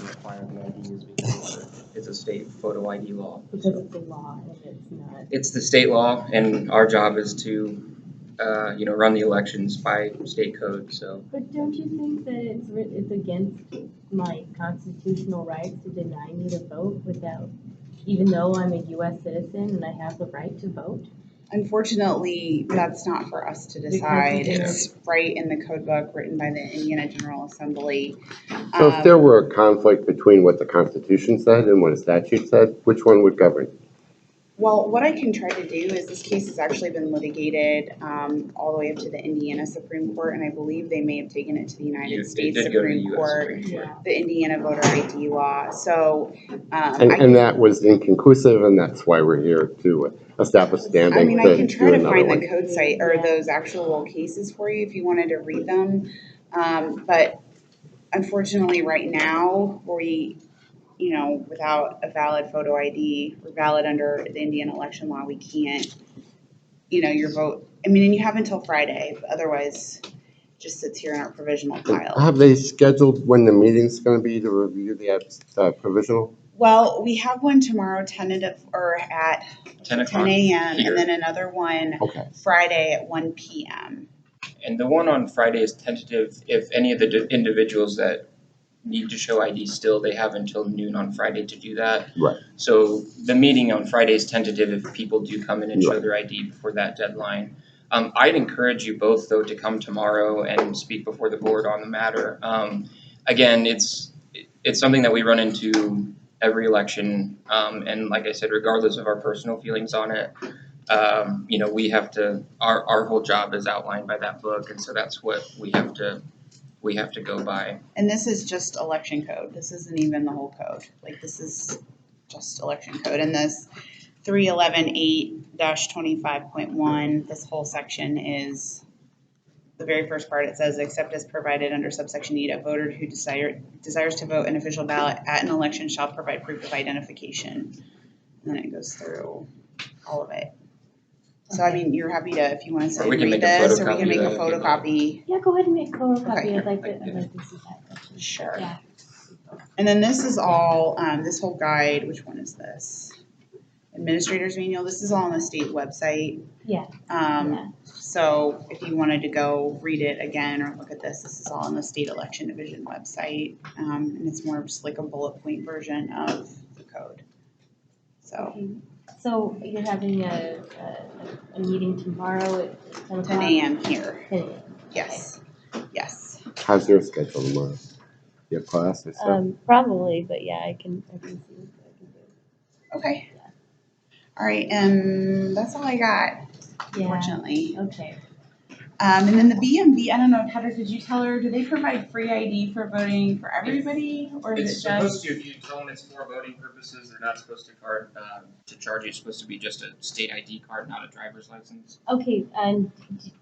requiring ID is because it's a state photo ID law. Because it's a law and it's not. It's the state law, and our job is to, run the elections by state code. So. But don't you think that it's against my constitutional rights to deny me to vote without, even though I'm a U.S. citizen and I have the right to vote? Unfortunately, that's not for us to decide. It's right in the code book written by the Indiana General Assembly. So if there were a conflict between what the Constitution said and what a statute said, which one would govern? Well, what I can try to do is this case has actually been litigated all the way up to the Indiana Supreme Court, and I believe they may have taken it to the United States Supreme Court, the Indiana voter ID law. So, and that was inconclusive, and that's why we're here to establish standing. I mean, I can try to find the code site or those actual cases for you if you wanted to read them. But unfortunately, right now, without a valid photo ID or valid under the Indiana election law, we can't, your vote. I mean, and you have until Friday, but otherwise just sits here in our provisional file. Have they scheduled when the meeting's going to be to review the provisional? Well, we have one tomorrow, tentative, or at 10 a.m. and then another one Friday at 1 p.m. And the one on Friday is tentative. If any of the individuals that need to show ID still, they have until noon on Friday to do that. Right. So the meeting on Friday is tentative if people do come in and show their ID before that deadline. I'd encourage you both, though, to come tomorrow and speak before the board on the matter. Again, it's something that we run into every election, and like I said, regardless of our personal feelings on it, we have to. Our whole job is outlined by that book, and so that's what we have to go by. And this is just election code. This isn't even the whole code. Like, this is just election code. And this 311.8-25.1, this whole section is the very first part. It says, except as provided under subsection E, a voter who desires to vote an official ballot at an election shall provide proof of identification. And then it goes through all of it. So, I mean, you're happy to, if you want to sit and read this, or we can make a photocopy. Yeah, go ahead and make a photocopy. I'd like to see that. Sure. Yeah. And then this is all, this whole guide, which one is this? Administrator's Manual. This is all on the state website. Yeah. So if you wanted to go read it again or look at this, this is all on the state election division website. And it's more just like a bullet point version of the code. So. Okay. So you're having a meeting tomorrow at 10 a.m. here. 10 a.m. Yes. Okay. Yes. How's your schedule tomorrow? You have class or something? Probably, but yeah, I can see what I can do. Okay. Yeah. All right. That's all I got. Yeah. Unfortunately. Okay. And then the BMV, I don't know, Heather, did you tell her, do they provide free ID for voting for everybody? Or is it just? It's supposed to, if you tell them it's for voting purposes, they're not supposed to charge you. It's supposed to be just a state ID card, not a driver's license. Okay, and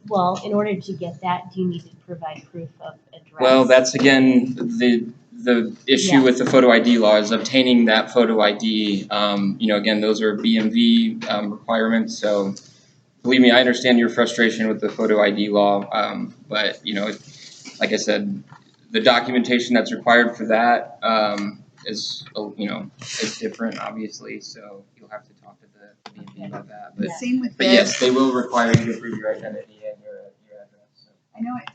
well, in order to get that, do you need to provide proof of address? Well, that's again, the issue with the photo ID law is obtaining that photo ID. Again, those are BMV requirements, so. Believe me, I understand your frustration with the photo ID law, but like I said, the documentation that's required for that is different, obviously. So you'll have to talk to the BNB about that. But, Same with but yes, they will require you to prove your identity and your address. So. I know it.